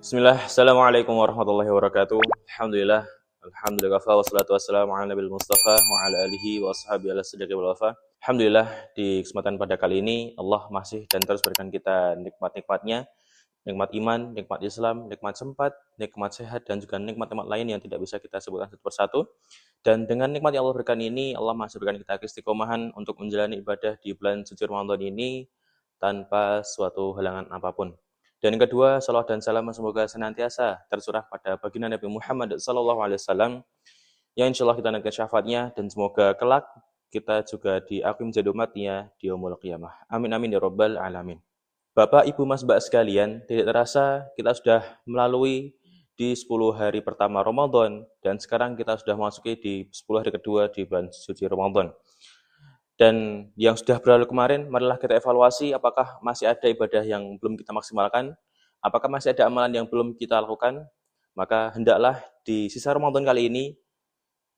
Bismillah, Assalamualaikum warahmatullahi wabarakatuh. Alhamdulillah, wassalatu wassalamu ala nabil mustafa wa ala alihi wa ashabi ala siddiqi wal wafa. Alhamdulillah, di kesempatan pada kali ini Allah masih dan terus berikan kita nikmat-nikmatnya, nikmat iman, nikmat Islam, nikmat sempat, nikmat sehat, dan juga nikmat-nikmat lain yang tidak bisa kita sebutkan satu persatu. Dan dengan nikmat yang Allah berikan ini, Allah masih berikan kita keistiqomahan untuk menjalani ibadah di bulan suci Ramadan ini tanpa suatu halangan apapun. Dan yang kedua, salawat dan salam semoga senantiasa tercurah pada baginda Nabi Muhammad SAW yang insya Allah kita nantikan syafaatnya dan semoga kelak kita juga diakui menjadi umatnya di yaumul qiyamah. Amin amin ya rabbal alamin. Bapak, Ibu, Mas, Mbak sekalian, tidak terasa kita sudah melalui di 10 hari pertama Ramadan dan sekarang kita sudah memasuki di 10 hari kedua di bulan suci Ramadan. Dan yang sudah berlalu kemarin, marilah kita evaluasi apakah masih ada ibadah yang belum kita maksimalkan, apakah masih ada amalan yang belum kita lakukan, maka hendaklah di sisa Ramadan kali ini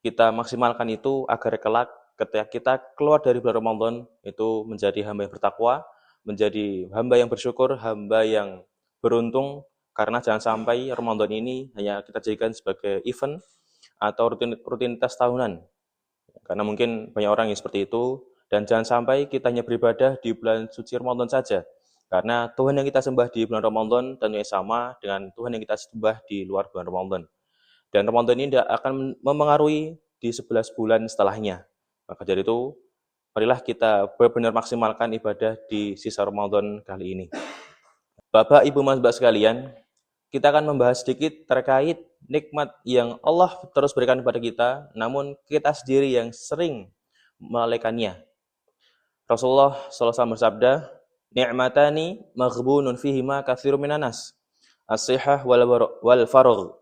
kita maksimalkan itu agar kelak ketika kita keluar dari bulan Ramadan itu menjadi hamba yang bertakwa, menjadi hamba yang bersyukur, hamba yang beruntung, karena jangan sampai Ramadan ini hanya kita jadikan sebagai event atau rutinitas tahunan. Karena mungkin banyak orang yang seperti itu, dan jangan sampai kita hanya beribadah di bulan suci Ramadan saja. Karena Tuhan yang kita sembah di bulan Ramadan tentunya sama dengan Tuhan yang kita sembah di luar bulan Ramadan. Dan Ramadan ini tidak akan memengaruhi di 11 bulan setelahnya. Maka dari itu, marilah kita benar-benar maksimalkan ibadah di sisa Ramadan kali ini. Bapak, Ibu, Mas, Mbak sekalian, kita akan membahas sedikit terkait nikmat yang Allah terus berikan kepada kita, namun kita sendiri yang sering melalaikannya. Rasulullah SAW bersabda, "Ni'matani maghbunun fihima katsirun minan nas, as-sihah wal faragh."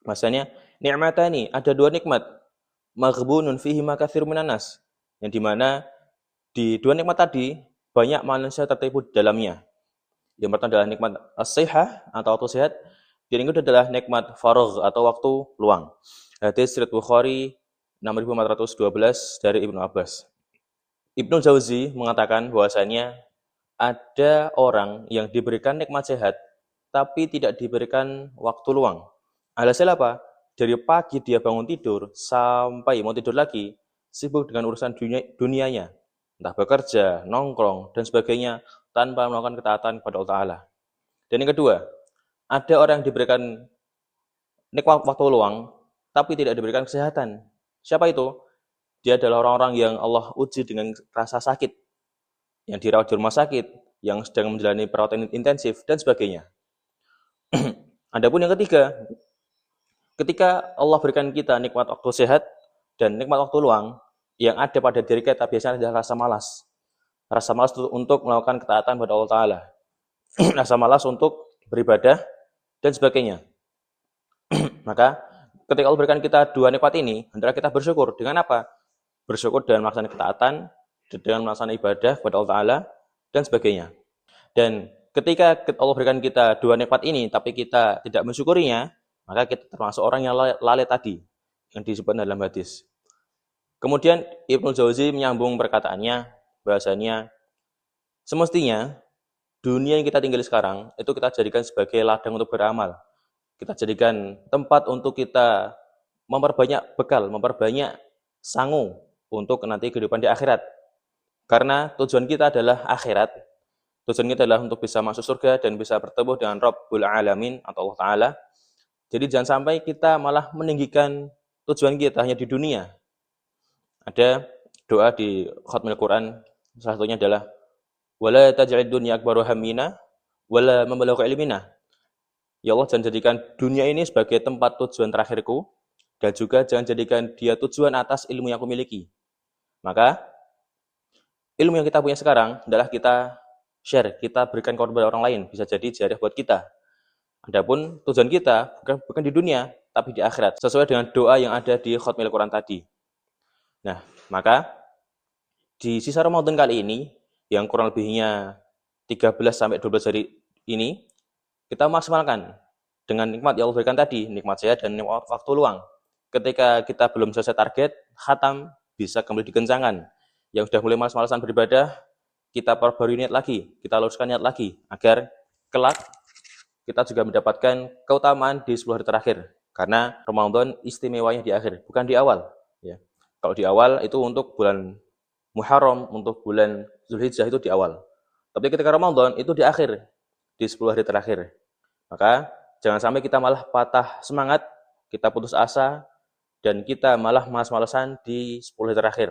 Maksudnya, ni'matani, ada dua nikmat, maghbunun fihima katsirun minan nas, yang dimana di dua nikmat tadi banyak manusia tertipu di dalamnya. Yang pertama adalah nikmat as-sihah atau waktu sehat, yang kedua adalah nikmat faragh atau waktu luang. Hadis riwayat Bukhari 6412 dari Ibnu Abbas. Ibnu Jauzi mengatakan bahwasanya ada orang yang diberikan nikmat sehat tapi tidak diberikan waktu luang. Alhasil apa? Dari pagi dia bangun tidur sampai mau tidur lagi, sibuk dengan urusan dunianya, entah bekerja, nongkrong, dan sebagainya, tanpa melakukan ketaatan kepada Allah Ta'ala. Dan yang kedua, ada orang yang diberikan nikmat waktu luang tapi tidak diberikan kesehatan. Siapa itu? Dia adalah orang-orang yang Allah uji dengan rasa sakit, yang dirawat di rumah sakit, yang sedang menjalani perawatan intensif, dan sebagainya. Adapun yang ketiga, ketika Allah berikan kita nikmat waktu sehat dan nikmat waktu luang, yang ada pada diri kita biasanya adalah rasa malas. Rasa malas untuk melakukan ketaatan pada Allah Ta'ala. Rasa malas untuk beribadah, dan sebagainya. Maka, ketika Allah berikan kita dua nikmat ini, hendaklah kita bersyukur. Dengan apa? Bersyukur dengan melaksanakan ketaatan, dengan melaksanakan ibadah kepada Allah Ta'ala, dan sebagainya. Dan ketika Allah berikan kita dua nikmat ini, tapi kita tidak mensyukurinya, maka kita termasuk orang yang lalai tadi, yang disebutkan dalam hadis. Kemudian Ibnu Jauzi menyambung perkataannya, bahasanya, semestinya dunia yang kita tinggali sekarang, itu kita jadikan sebagai ladang untuk beramal. Kita jadikan tempat untuk kita memperbanyak bekal, memperbanyak sangu, untuk nanti kehidupan di akhirat. Karena tujuan kita adalah akhirat. Tujuan kita adalah untuk bisa masuk surga dan bisa bertemu dengan Rabbul Alamin atau Allah Ta'ala. Jadi jangan sampai kita malah meninggikan tujuan kita hanya di dunia. Ada doa di khatmil Quran, salah satunya adalah wala taj'alid dunya akbaru hammina wala mablagha ilmina. Ya Allah, jangan jadikan dunia ini sebagai tempat tujuan terakhirku, dan juga jangan jadikan dia tujuan atas ilmu yang aku miliki. Maka, ilmu yang kita punya sekarang adalah kita share, kita berikan kepada orang lain. Bisa jadi jariah buat kita. Adapun tujuan kita bukan di dunia, tapi di akhirat. Sesuai dengan doa yang ada di khatmil Quran tadi. Nah, maka di sisa Ramadan kali ini, yang kurang lebihnya 13-12 hari ini, kita maksimalkan dengan nikmat yang Allah berikan tadi, nikmat sehat dan nikmat waktu luang. Ketika kita belum selesai target, khatam, bisa kembali dikencangkan. Yang sudah mulai malas-malasan beribadah, kita perbarui niat lagi, kita luruskan niat lagi, agar kelak kita juga mendapatkan keutamaan di 10 hari terakhir. Karena Ramadan istimewanya di akhir, bukan di awal. Ya. Kalau di awal itu untuk bulan Muharram, untuk bulan Zulhijjah itu di awal. Tapi ketika Ramadan itu di akhir, di 10 hari terakhir. Maka jangan sampai kita malah patah semangat, kita putus asa, dan kita malah malas-malasan di 10 hari terakhir.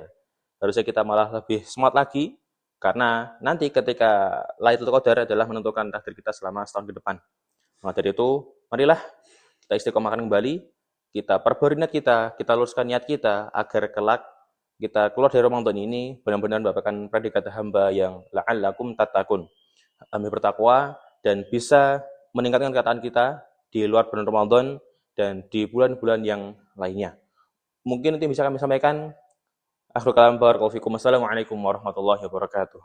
Harusnya kita malah lebih semangat lagi, karena nanti ketika Lailatul Qadar adalah menentukan takdir kita selama setahun ke depan. Maka dari itu, marilah kita istiqomahkan kembali, kita perbarui niat kita luruskan niat kita, agar kelak kita keluar dari Ramadan ini benar-benar mendapatkan predikat hamba yang la'allakum tattaqun. Hamba bertakwa dan bisa meningkatkan ketaatan kita di luar bulan Ramadan dan di bulan-bulan yang lainnya. Mungkin itu yang bisa kami sampaikan. Akhirul kalam, barakallahu fikum. Wassalamualaikum warahmatullahi wabarakatuh.